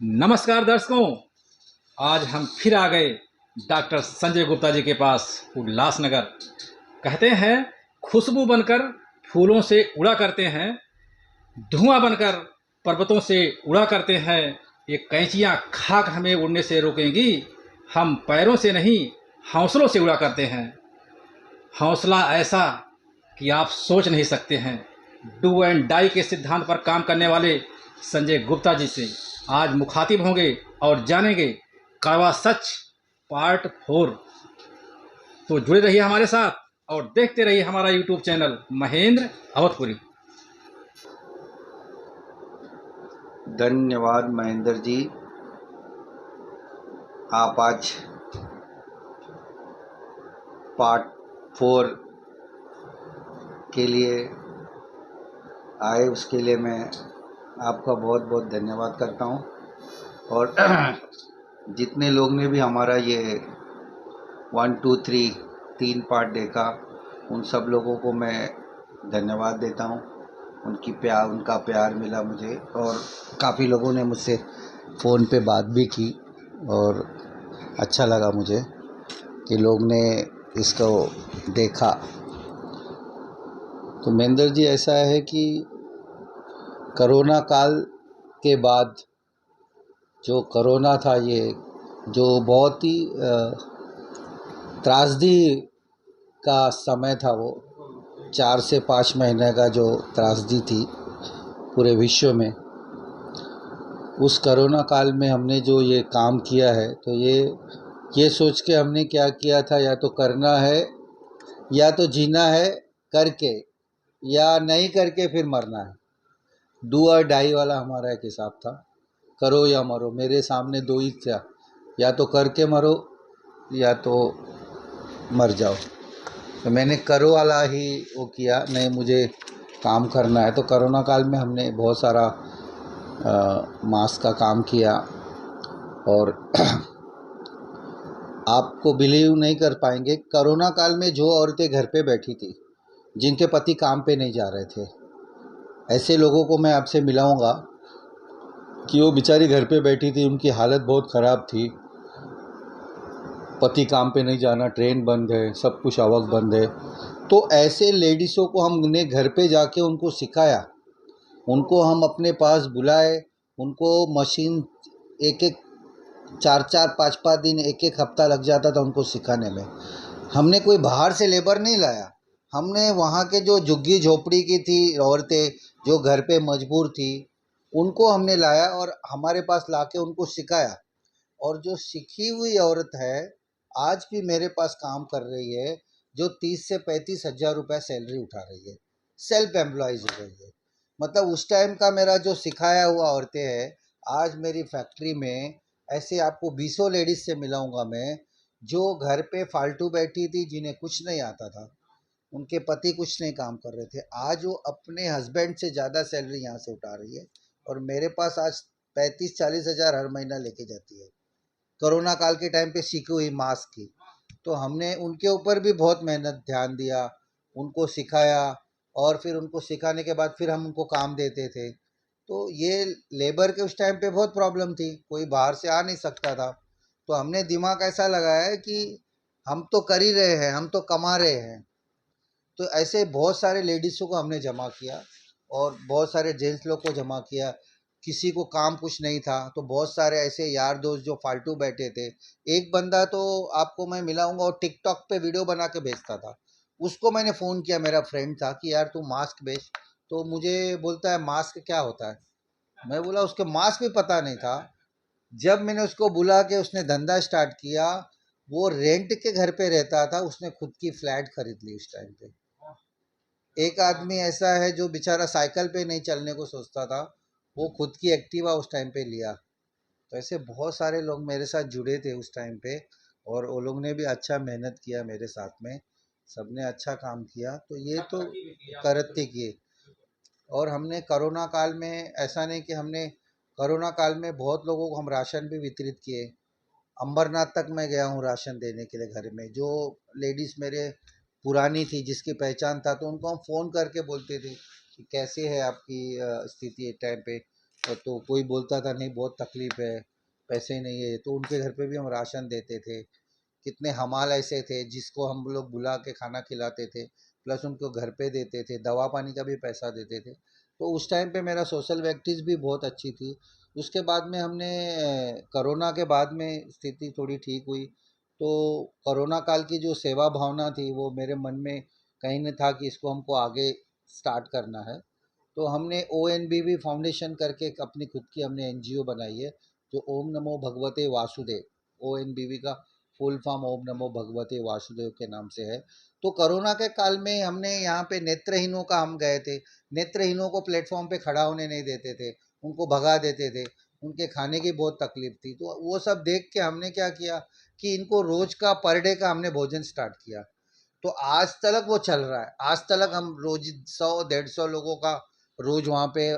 नमस्कार दर्शकों, आज हम फिर आ गए डॉक्टर संजय गुप्ता जी के पास उल्लासनगर। कहते हैं खुशबू बनकर फूलों से उड़ा करते हैं, धुआं बनकर पर्वतों से उड़ा करते हैं। ये कैंचियाँ खाक हमें उड़ने से रोकेंगी, हम पैरों से नहीं हौसलों से उड़ा करते हैं। हौसला ऐसा कि आप सोच नहीं सकते हैं। डू एंड डाई के सिद्धांत पर काम करने वाले संजय गुप्ता जी से आज मुखातिब होंगे और जानेंगे कड़वा सच पार्ट 4। तो जुड़े रहिए हमारे साथ और देखते रहिए हमारा यूट्यूब चैनल महेंद्र अवधपुरी। धन्यवाद महेंद्र जी। आप आज पार्ट 4 के लिए आए, उसके लिए मैं आपका बहुत बहुत धन्यवाद करता हूं। और जितने लोग ने भी हमारा ये 1 2 3 3 पार्ट देखा, उन सब लोगों को मैं धन्यवाद देता हूं। उनका प्यार मिला मुझे, और काफ़ी लोगों ने मुझसे फ़ोन पे बात भी की, और अच्छा लगा मुझे कि लोग ने इसको देखा। तो महेंद्र जी, ऐसा है कि कोरोना काल के बाद जो कोरोना था, ये जो बहुत ही त्रासदी का समय था, वो 4 से 5 महीने का जो त्रासदी थी पूरे विश्व में, उस कोरोना काल में हमने जो ये काम किया है, तो ये सोच के हमने क्या किया था, या तो करना है या तो जीना है करके, या नहीं करके फिर मरना है। डू और डाई वाला हमारा एक हिसाब था, करो या मरो। मेरे सामने दो ही था, या तो करके मरो या तो मर जाओ। तो मैंने करो वाला ही वो किया, नहीं मुझे काम करना है। तो कोरोना काल में हमने बहुत सारा मास्क का काम किया, और आपको बिलीव नहीं कर पाएंगे, कोरोना काल में जो औरतें घर पे बैठी थी, जिनके पति काम पे नहीं जा रहे थे, ऐसे लोगों को मैं आपसे मिलाऊंगा कि वो बेचारी घर पे बैठी थी, उनकी हालत बहुत ख़राब थी। पति काम पे नहीं जाना, ट्रेन बंद है, सब कुछ आवक बंद है। तो ऐसे लेडीज़ों को हमने घर पे जाके उनको सिखाया, उनको हम अपने पास बुलाए, उनको मशीन एक एक 4 4 5 5 दिन, एक एक हफ्ता लग जाता था उनको सिखाने में। हमने कोई बाहर से लेबर नहीं लाया, हमने वहाँ के जो झुग्गी झोपड़ी की थी औरतें, जो घर पे मजबूर थी, उनको हमने लाया और हमारे पास लाके उनको सिखाया। और जो सीखी हुई औरत है, आज भी मेरे पास काम कर रही है, जो 30 से 35 हज़ार रुपये सैलरी उठा रही है, सेल्फ एम्प्लॉयज़ हो गई है। मतलब उस टाइम का मेरा जो सिखाया हुआ औरतें हैं, आज मेरी फैक्ट्री में ऐसे आपको 20 लेडीज़ से मिलाऊंगा मैं, जो घर पे फालतू बैठी थी, जिन्हें कुछ नहीं आता था, उनके पति कुछ नहीं काम कर रहे थे, आज वो अपने हस्बैंड से ज़्यादा सैलरी यहाँ से उठा रही है, और मेरे पास आज 35 40 हज़ार हर महीना लेके जाती है। कोरोना काल के टाइम पे सीखी हुई मास्क की, तो हमने उनके ऊपर भी बहुत मेहनत ध्यान दिया, उनको सिखाया, और फिर उनको सिखाने के बाद फिर हम उनको काम देते थे। तो ये लेबर के उस टाइम पे बहुत प्रॉब्लम थी, कोई बाहर से आ नहीं सकता था। तो हमने दिमाग ऐसा लगाया है कि हम तो कर ही रहे हैं, हम तो कमा रहे हैं। तो ऐसे बहुत सारे लेडीज़ों को हमने जमा किया, और बहुत सारे जेंट्स लोग को जमा किया। किसी को काम कुछ नहीं था, तो बहुत सारे ऐसे यार दोस्त जो फालतू बैठे थे। एक बंदा तो आपको मैं मिलाऊंगा, और टिकटॉक पे वीडियो बना के भेजता था। उसको मैंने फ़ोन किया, मेरा फ्रेंड था, कि यार तू मास्क बेच। तो मुझे बोलता है मास्क क्या होता है। मैं बोला उसके मास्क भी पता नहीं था। जब मैंने उसको बुला के उसने धंधा स्टार्ट किया, वो रेंट के घर पे रहता था, उसने खुद की फ्लैट खरीद ली उस टाइम पे। एक आदमी ऐसा है जो बेचारा साइकिल पे नहीं चलने को सोचता था, वो खुद की एक्टिवा उस टाइम पे लिया। तो ऐसे बहुत सारे लोग मेरे साथ जुड़े थे उस टाइम पे, और वो लोग ने भी अच्छा मेहनत किया मेरे साथ में, सबने अच्छा काम किया। तो ये तो करते किए। और हमने कोरोना काल में, ऐसा नहीं कि हमने कोरोना काल में बहुत लोगों को हम राशन भी वितरित किए। अंबरनाथ तक मैं गया हूँ राशन देने के लिए घर में। जो लेडीज़ मेरे पुरानी थी, जिसकी पहचान था, तो उनको हम फ़ोन करके बोलते थे कि कैसे है आपकी स्थिति एक टाइम पे। और तो कोई बोलता था नहीं बहुत तकलीफ़ है, पैसे नहीं है, तो उनके घर पे भी हम राशन देते थे। कितने हमाल ऐसे थे जिसको हम लोग बुला के खाना खिलाते थे, प्लस उनको घर पे देते थे, दवा पानी का भी पैसा देते थे। तो उस टाइम पे मेरा सोशल एक्टिविटीज़ भी बहुत अच्छी थी। उसके बाद में हमने कोरोना के बाद में स्थिति थोड़ी ठीक हुई, तो कोरोना काल की जो सेवा भावना थी वो मेरे मन में कहीं न था कि इसको हमको आगे स्टार्ट करना है। तो हमने ONBV फाउंडेशन करके एक अपनी खुद की हमने NGO बनाई है, जो ओम नमो भगवते वासुदेव, ONBV का फुल फॉर्म ओम नमो भगवते वासुदेव के नाम से है। तो कोरोना के काल में हमने यहाँ पे नेत्रहीनों का हम गए थे। नेत्रहीनों को प्लेटफॉर्म पे खड़ा होने नहीं देते थे, उनको भगा देते थे, उनके खाने की बहुत तकलीफ थी। तो वो सब देख के हमने क्या किया कि इनको रोज का पर डे का हमने भोजन स्टार्ट किया। तो आज तक वो चल रहा है। आज तक हम रोज 100-150 लोगों का रोज वहाँ पे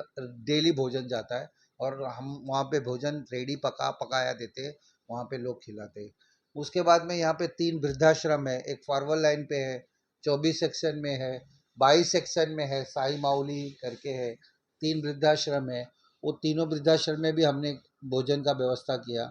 डेली भोजन जाता है, और हम वहाँ पे भोजन रेडी पकाया देते हैं, वहाँ पे लोग खिलाते हैं। उसके बाद में यहाँ पे 3 वृद्धाश्रम है, एक फॉरवर्ड लाइन पे है, 24 सेक्शन में है, 22 सेक्शन में है, साई माउली करके है, 3 वृद्धाश्रम है। वो तीनों वृद्धाश्रम में भी हमने भोजन का व्यवस्था किया।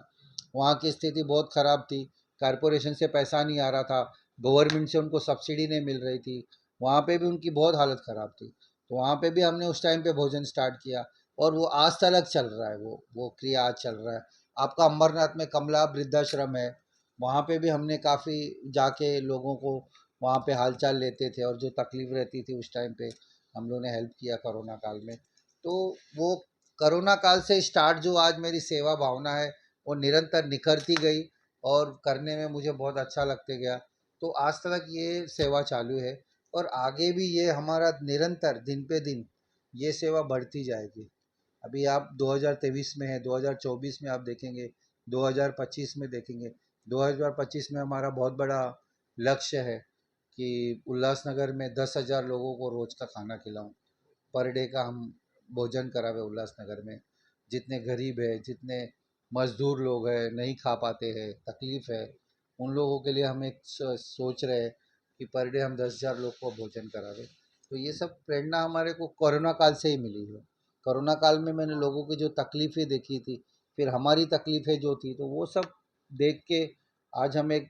वहाँ की स्थिति बहुत ख़राब थी, कारपोरेशन से पैसा नहीं आ रहा था, गवर्नमेंट से उनको सब्सिडी नहीं मिल रही थी, वहाँ पे भी उनकी बहुत हालत ख़राब थी। तो वहाँ पे भी हमने उस टाइम पे भोजन स्टार्ट किया, और वो आज तक चल रहा है, वो क्रिया आज चल रहा है। आपका अमरनाथ में कमला वृद्धाश्रम है, वहाँ पे भी हमने काफ़ी जाके लोगों को वहाँ पे हालचाल लेते थे, और जो तकलीफ़ रहती थी उस टाइम पे हम लोगों ने हेल्प किया कोरोना काल में। तो वो कोरोना काल से स्टार्ट जो आज मेरी सेवा भावना है, वो निरंतर निखरती गई, और करने में मुझे बहुत अच्छा लगते गया। तो आज तक ये सेवा चालू है, और आगे भी ये हमारा निरंतर दिन पे दिन ये सेवा बढ़ती जाएगी। अभी आप 2023 में है, 2024 में आप देखेंगे, 2025 में देखेंगे। 2025 में हमारा बहुत बड़ा लक्ष्य है कि उल्लासनगर में 10,000 लोगों को रोज का खाना खिलाऊं, पर डे का हम भोजन करावे उल्लासनगर में। जितने गरीब है, जितने मजदूर लोग हैं, नहीं खा पाते हैं, तकलीफ़ है, उन लोगों के लिए हम एक सोच रहे हैं कि पर डे हम 10,000 लोग को भोजन करावे। तो ये सब प्रेरणा हमारे को कोरोना काल से ही मिली है। कोरोना काल में मैंने लोगों की जो तकलीफ़ें देखी थी, फिर हमारी तकलीफ़ें जो थी, तो वो सब देख के आज हम एक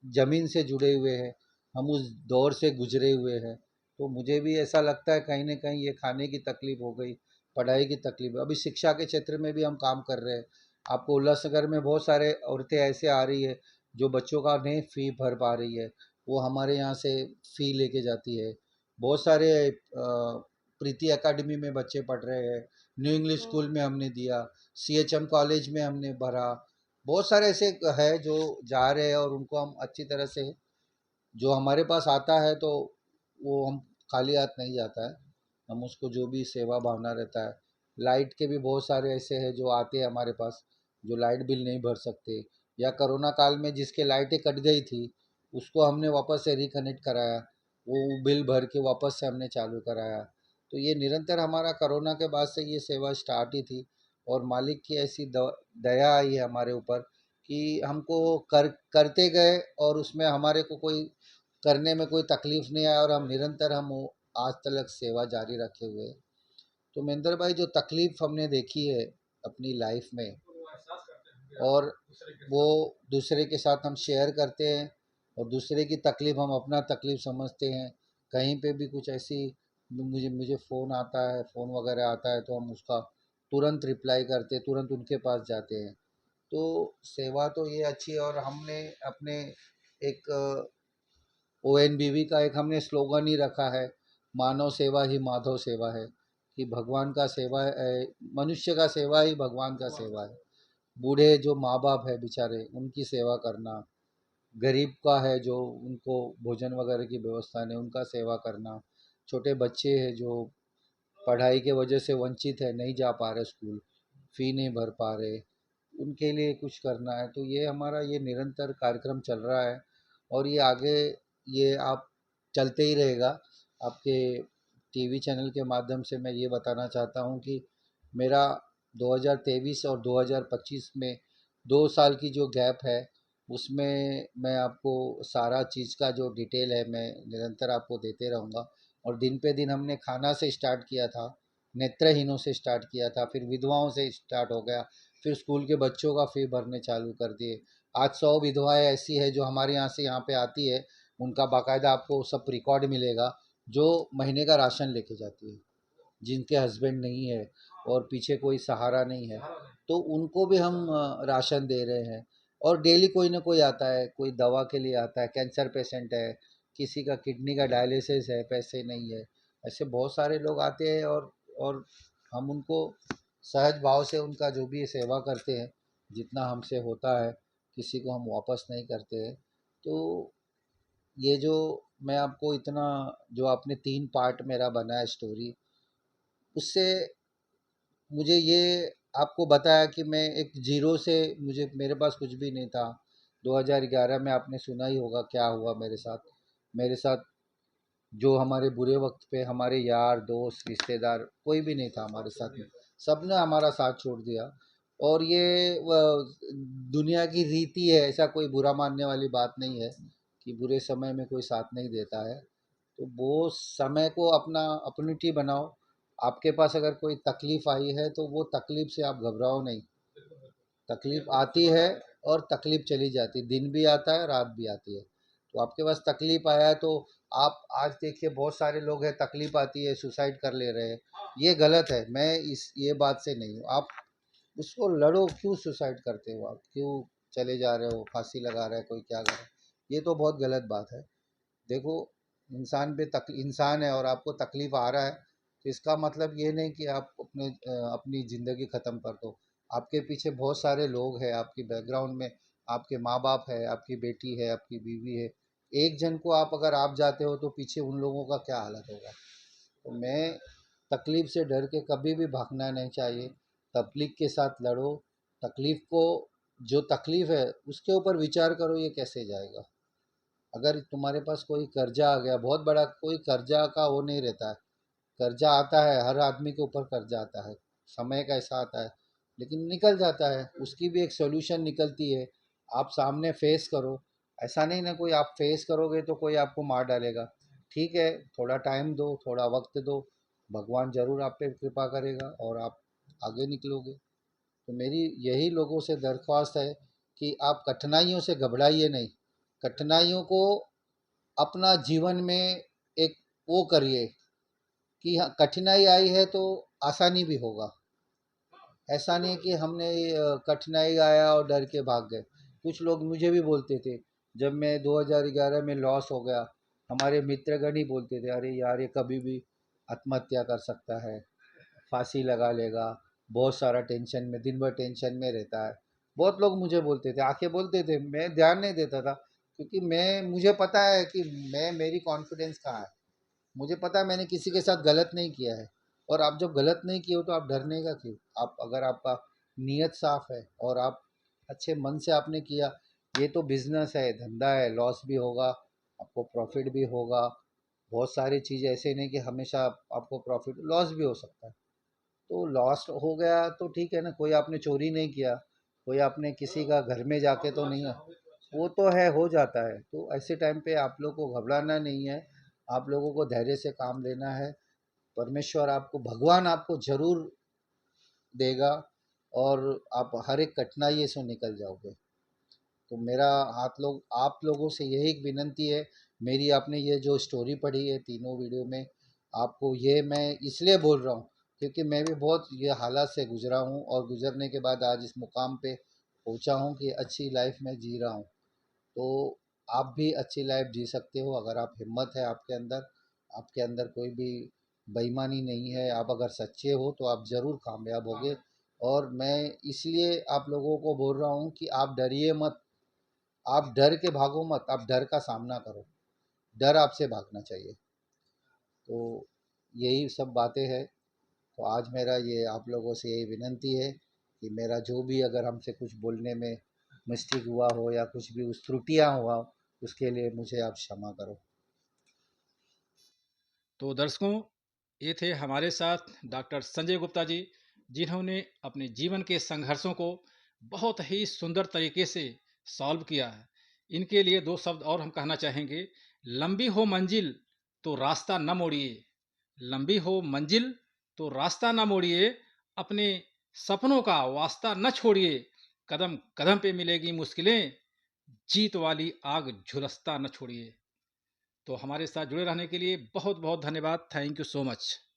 ज़मीन से जुड़े हुए हैं, हम उस दौर से गुजरे हुए हैं। तो मुझे भी ऐसा लगता है कहीं न कहीं ये खाने की तकलीफ़ हो गई, पढ़ाई की तकलीफ़, अभी शिक्षा के क्षेत्र में भी हम काम कर रहे हैं। आपको उल्लासनगर में बहुत सारे औरतें ऐसे आ रही है, जो बच्चों का नहीं फ़ी भर पा रही है, वो हमारे यहाँ से फ़ी लेके जाती है। बहुत सारे प्रीति अकेडमी में बच्चे पढ़ रहे हैं, न्यू इंग्लिश स्कूल में हमने दिया, CHM कॉलेज में हमने भरा। बहुत सारे ऐसे है जो जा रहे हैं, और उनको हम अच्छी तरह से, जो हमारे पास आता है तो वो हम खाली हाथ नहीं जाता है, हम उसको जो भी सेवा भावना रहता है। लाइट के भी बहुत सारे ऐसे हैं जो आते हैं हमारे पास, जो लाइट बिल नहीं भर सकते, या कोरोना काल में जिसके लाइटें कट गई थी, उसको हमने वापस से रिकनेक्ट कराया, वो बिल भर के वापस से हमने चालू कराया। तो ये निरंतर हमारा कोरोना के बाद से ये सेवा स्टार्ट ही थी, और मालिक की ऐसी दया आई है हमारे ऊपर कि हमको करते गए, और उसमें हमारे को कोई करने में कोई तकलीफ नहीं आया, और हम निरंतर हम वो आज तक सेवा जारी रखे हुए हैं। तो महेंद्र भाई, जो तकलीफ हमने देखी है अपनी लाइफ में, और वो दूसरे के साथ हम शेयर करते हैं, और दूसरे की तकलीफ हम अपना तकलीफ समझते हैं। कहीं पे भी कुछ ऐसी मुझे मुझे फ़ोन आता है, फ़ोन वगैरह आता है, तो हम उसका तुरंत रिप्लाई करते, तुरंत उनके पास जाते हैं। तो सेवा तो ये अच्छी है, और हमने अपने एक ONBV का एक हमने स्लोगन ही रखा है, मानव सेवा ही माधव सेवा है, कि भगवान का सेवा है, मनुष्य का सेवा ही भगवान का सेवा है। बूढ़े जो माँ बाप है बेचारे, उनकी सेवा करना, गरीब का है जो उनको भोजन वगैरह की व्यवस्था नहीं, उनका सेवा करना, छोटे बच्चे हैं जो पढ़ाई के वजह से वंचित है, नहीं जा पा रहे स्कूल, फ़ी नहीं भर पा रहे, उनके लिए कुछ करना है। तो ये हमारा ये निरंतर कार्यक्रम चल रहा है, और ये आगे ये आप चलते ही रहेगा। आपके टीवी चैनल के माध्यम से मैं ये बताना चाहता हूँ कि मेरा 2023 और 2025 में 2 साल की जो गैप है, उसमें मैं आपको सारा चीज़ का जो डिटेल है मैं निरंतर आपको देते रहूँगा। और दिन पे दिन हमने खाना से स्टार्ट किया था, नेत्रहीनों से स्टार्ट किया था, फिर विधवाओं से स्टार्ट हो गया, फिर स्कूल के बच्चों का फ़ी भरने चालू कर दिए। आज 100 विधवाएँ ऐसी है जो हमारे यहाँ से यहाँ पे आती है, उनका बाकायदा आपको सब रिकॉर्ड मिलेगा, जो महीने का राशन लेके जाती है, जिनके हस्बैंड नहीं है और पीछे कोई सहारा नहीं है, तो उनको भी हम राशन दे रहे हैं। और डेली कोई ना कोई आता है, कोई दवा के लिए आता है, कैंसर पेशेंट है, किसी का किडनी का डायलिसिस है, पैसे नहीं है, ऐसे बहुत सारे लोग आते हैं और हम उनको सहज भाव से उनका जो भी सेवा करते हैं, जितना हमसे होता है, किसी को हम वापस नहीं करते हैं। तो ये जो मैं आपको इतना, जो आपने 3 पार्ट मेरा बनाया स्टोरी, उससे मुझे ये आपको बताया कि मैं एक ज़ीरो से, मुझे मेरे पास कुछ भी नहीं था। 2011 में आपने सुना ही होगा क्या हुआ मेरे साथ। मेरे साथ जो हमारे बुरे वक्त पे हमारे यार दोस्त रिश्तेदार कोई भी नहीं था हमारे साथ में, सबने हमारा साथ छोड़ दिया। और ये दुनिया की रीति है, ऐसा कोई बुरा मानने वाली बात नहीं है कि बुरे समय में कोई साथ नहीं देता है। तो वो समय को अपना अपॉर्चुनिटी बनाओ। आपके पास अगर कोई तकलीफ़ आई है तो वो तकलीफ़ से आप घबराओ नहीं। तकलीफ़ आती है और तकलीफ़ चली जाती है, दिन भी आता है रात भी आती है। तो आपके पास तकलीफ़ आया है तो आप आज देखिए बहुत सारे लोग हैं, तकलीफ़ आती है सुसाइड कर ले रहे हैं, ये गलत है। मैं इस ये बात से नहीं हूँ। आप उसको लड़ो, क्यों सुसाइड करते हो आप, क्यों चले जा रहे हो, फांसी लगा रहा है कोई, क्या कर रहा है, ये तो बहुत गलत बात है। देखो, इंसान है और आपको तकलीफ़ आ रहा है तो इसका मतलब ये नहीं कि आप अपनी ज़िंदगी ख़त्म कर दो। आपके पीछे बहुत सारे लोग हैं, आपकी बैकग्राउंड में आपके माँ बाप है, आपकी बेटी है, आपकी बीवी है। एक जन को अगर आप जाते हो तो पीछे उन लोगों का क्या हालत होगा। तो मैं, तकलीफ़ से डर के कभी भी भागना नहीं चाहिए। तकलीफ़ के साथ लड़ो। तकलीफ़ को, जो तकलीफ़ है उसके ऊपर विचार करो ये कैसे जाएगा। अगर तुम्हारे पास कोई कर्जा आ गया, बहुत बड़ा कोई कर्जा का वो नहीं रहता है। कर्जा आता है, हर आदमी के ऊपर कर्जा आता है, समय का ऐसा आता है, लेकिन निकल जाता है, उसकी भी एक सोल्यूशन निकलती है। आप सामने फेस करो। ऐसा नहीं ना, कोई आप फेस करोगे तो कोई आपको मार डालेगा। ठीक है, थोड़ा टाइम दो, थोड़ा वक्त दो, भगवान ज़रूर आप पे कृपा करेगा और आप आगे निकलोगे। तो मेरी यही लोगों से दरख्वास्त है कि आप कठिनाइयों से घबराइए नहीं। कठिनाइयों को अपना जीवन में एक वो करिए कि हाँ, कठिनाई आई है तो आसानी भी होगा। ऐसा नहीं कि हमने कठिनाई आया और डर के भाग गए। कुछ लोग मुझे भी बोलते थे, जब मैं 2011 में लॉस हो गया, हमारे मित्रगण ही बोलते थे, अरे यार ये कभी भी आत्महत्या कर सकता है, फांसी लगा लेगा, बहुत सारा टेंशन में, दिन भर टेंशन में रहता है। बहुत लोग मुझे बोलते थे, आके बोलते थे, मैं ध्यान नहीं देता था क्योंकि मुझे पता है कि मेरी कॉन्फिडेंस कहाँ है। मुझे पता है मैंने किसी के साथ गलत नहीं किया है। और आप जब गलत नहीं किए हो तो आप डरने का क्यों। आप अगर आपका नीयत साफ है और आप अच्छे मन से आपने किया, ये तो बिजनेस है, धंधा है, लॉस भी होगा, आपको प्रॉफिट भी होगा। बहुत सारी चीज़ ऐसे नहीं कि हमेशा आपको प्रॉफिट, लॉस भी हो सकता है। तो लॉस हो गया तो ठीक है ना, कोई आपने चोरी नहीं किया, कोई आपने किसी का घर में जाके तो नहीं, वो तो है, हो जाता है। तो ऐसे टाइम पे आप लोग को घबराना नहीं है, आप लोगों को धैर्य से काम लेना है। परमेश्वर आपको, भगवान आपको ज़रूर देगा और आप हर एक कठिनाई से निकल जाओगे। तो मेरा आप लोगों से यही एक विनंती है। मेरी आपने ये जो स्टोरी पढ़ी है तीनों वीडियो में, आपको ये मैं इसलिए बोल रहा हूँ क्योंकि मैं भी बहुत ये हालात से गुजरा हूँ और गुजरने के बाद आज इस मुकाम पे पहुँचा हूँ कि अच्छी लाइफ में जी रहा हूँ। तो आप भी अच्छी लाइफ जी सकते हो अगर आप, हिम्मत है आपके अंदर, आपके अंदर कोई भी बेईमानी नहीं है, आप अगर सच्चे हो तो आप ज़रूर कामयाब होगे। और मैं इसलिए आप लोगों को बोल रहा हूँ कि आप डरिए मत, आप डर के भागो मत, आप डर का सामना करो। डर आपसे भागना चाहिए। तो यही सब बातें हैं। तो आज मेरा ये आप लोगों से यही विनंती है कि मेरा जो भी अगर हमसे कुछ बोलने में मिस्टेक हुआ हो या कुछ भी उस त्रुटियाँ हुआ हो, उसके लिए मुझे आप क्षमा करो। तो दर्शकों, ये थे हमारे साथ डॉक्टर संजय गुप्ता जी, जिन्होंने अपने जीवन के संघर्षों को बहुत ही सुंदर तरीके से सॉल्व किया है। इनके लिए दो शब्द और हम कहना चाहेंगे: लंबी हो मंजिल तो रास्ता न मोड़िए, लंबी हो मंजिल तो रास्ता ना मोड़िए, अपने सपनों का वास्ता न छोड़िए, कदम कदम पे मिलेगी मुश्किलें, जीत वाली आग झुलसता न छोड़िए। तो हमारे साथ जुड़े रहने के लिए बहुत बहुत धन्यवाद। Thank you so much.